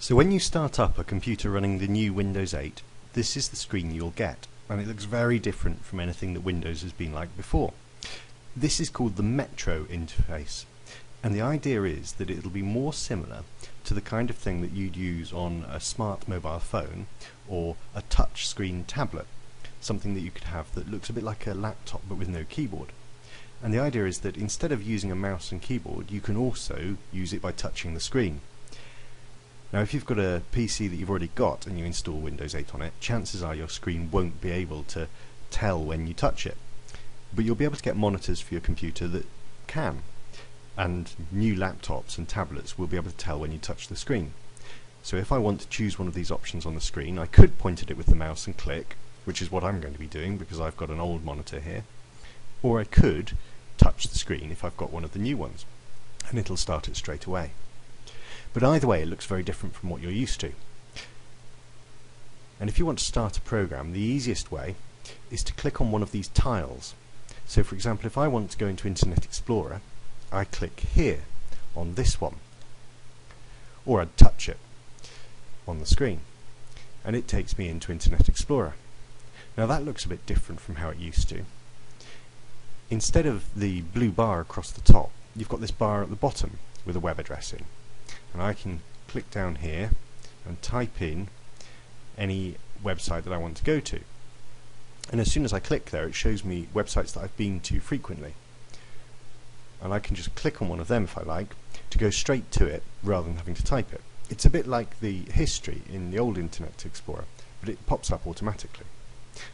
So when you start up a computer running the new Windows 8, this is the screen you'll get, and it looks very different from anything that Windows has been like before. This is called the Metro interface, and the idea is that it'll be more similar to the kind of thing that you'd use on a smart mobile phone or a touch screen tablet, something that you could have that looks a bit like a laptop but with no keyboard. And the idea is that instead of using a mouse and keyboard, you can also use it by touching the screen. Now, if you've got a PC that you've already got and you install Windows 8 on it, chances are your screen won't be able to tell when you touch it. But you'll be able to get monitors for your computer that can. And new laptops and tablets will be able to tell when you touch the screen. So if I want to choose one of these options on the screen, I could point at it with the mouse and click, which is what I'm going to be doing because I've got an old monitor here. Or I could touch the screen if I've got one of the new ones, and it'll start it straight away. But either way, it looks very different from what you're used to. And if you want to start a program, the easiest way is to click on one of these tiles. So for example, if I want to go into Internet Explorer, I click here on this one, or I'd touch it on the screen, and it takes me into Internet Explorer. Now that looks a bit different from how it used to. Instead of the blue bar across the top, you've got this bar at the bottom with a web address in. And I can click down here and type in any website that I want to go to. And as soon as I click there, it shows me websites that I've been to frequently. And I can just click on one of them if I like to go straight to it rather than having to type it. It's a bit like the history in the old Internet Explorer, but it pops up automatically.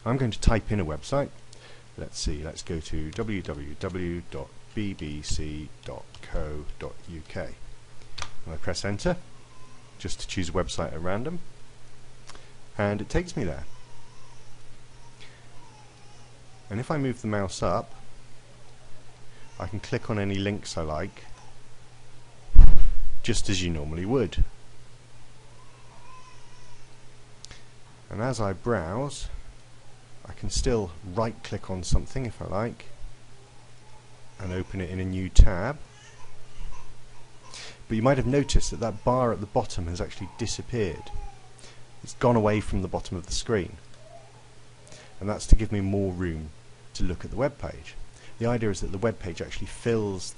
I'm going to type in a website. Let's see, let's go to www.bbc.co.uk. And I press enter just to choose a website at random, and it takes me there. And if I move the mouse up, I can click on any links I like, just as you normally would. And as I browse, I can still right click on something if I like and open it in a new tab. But you might have noticed that that bar at the bottom has actually disappeared. It's gone away from the bottom of the screen. And that's to give me more room to look at the web page. The idea is that the web page actually fills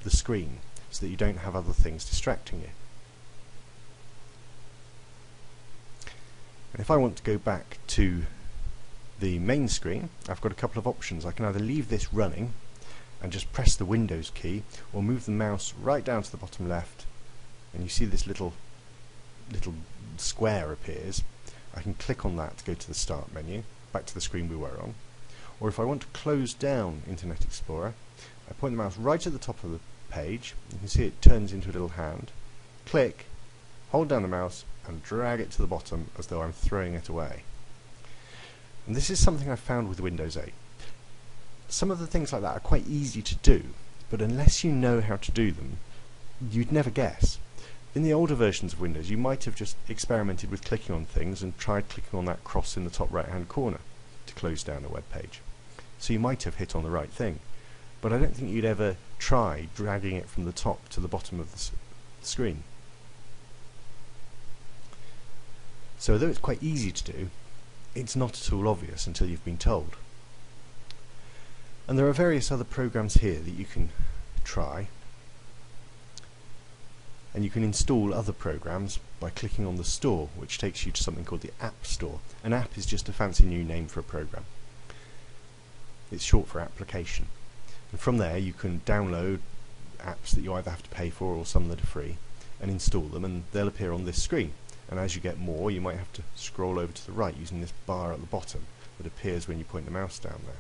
the screen so that you don't have other things distracting you. And if I want to go back to the main screen, I've got a couple of options. I can either leave this running and just press the Windows key, or move the mouse right down to the bottom left, and you see this little square appears. I can click on that to go to the Start menu, back to the screen we were on. Or if I want to close down Internet Explorer, I point the mouse right at the top of the page. You can see it turns into a little hand. Click, hold down the mouse, and drag it to the bottom as though I'm throwing it away. And this is something I found with Windows 8. Some of the things like that are quite easy to do, but unless you know how to do them, you'd never guess. In the older versions of Windows, you might have just experimented with clicking on things and tried clicking on that cross in the top right hand corner to close down a web page. So you might have hit on the right thing, but I don't think you'd ever try dragging it from the top to the bottom of the screen. So although it's quite easy to do, it's not at all obvious until you've been told. And there are various other programs here that you can try, and you can install other programs by clicking on the store, which takes you to something called the App Store. An app is just a fancy new name for a program. It's short for application, and from there you can download apps that you either have to pay for or some that are free and install them, and they'll appear on this screen. And as you get more, you might have to scroll over to the right using this bar at the bottom that appears when you point the mouse down there.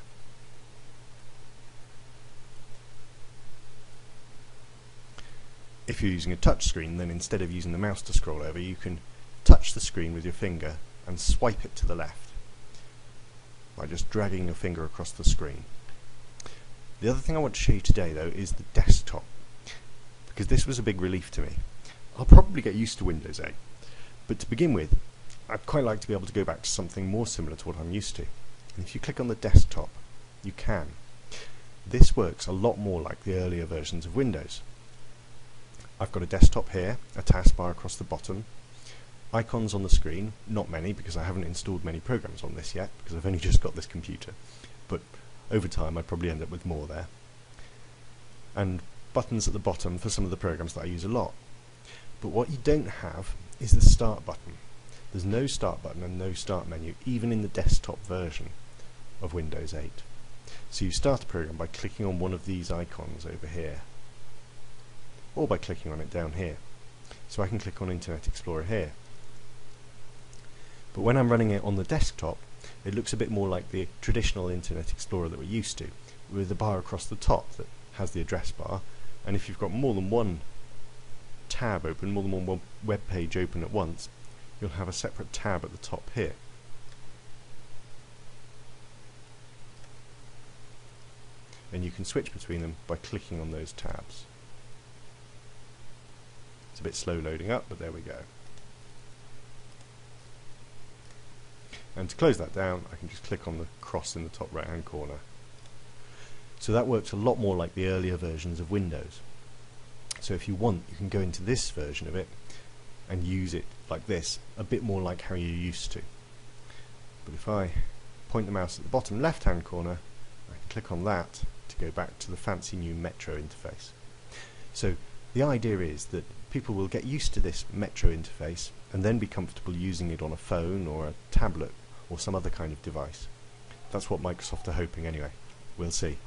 If you're using a touch screen, then instead of using the mouse to scroll over, you can touch the screen with your finger and swipe it to the left by just dragging your finger across the screen. The other thing I want to show you today, though, is the desktop, because this was a big relief to me. I'll probably get used to Windows 8, but to begin with, I'd quite like to be able to go back to something more similar to what I'm used to. And if you click on the desktop, you can. This works a lot more like the earlier versions of Windows. I've got a desktop here, a taskbar across the bottom, icons on the screen, not many because I haven't installed many programs on this yet because I've only just got this computer, but over time I'd probably end up with more there. And buttons at the bottom for some of the programs that I use a lot. But what you don't have is the start button. There's no start button and no start menu, even in the desktop version of Windows 8. So you start a program by clicking on one of these icons over here, or by clicking on it down here. So I can click on Internet Explorer here. But when I'm running it on the desktop, it looks a bit more like the traditional Internet Explorer that we're used to, with a bar across the top that has the address bar, and if you've got more than one tab open, more than one web page open at once, you'll have a separate tab at the top here. And you can switch between them by clicking on those tabs. It's a bit slow loading up, but there we go. And to close that down, I can just click on the cross in the top right hand corner. So that works a lot more like the earlier versions of Windows. So if you want, you can go into this version of it and use it like this, a bit more like how you're used to. But if I point the mouse at the bottom left hand corner, I can click on that to go back to the fancy new Metro interface. So the idea is that people will get used to this Metro interface and then be comfortable using it on a phone or a tablet or some other kind of device. That's what Microsoft are hoping anyway. We'll see.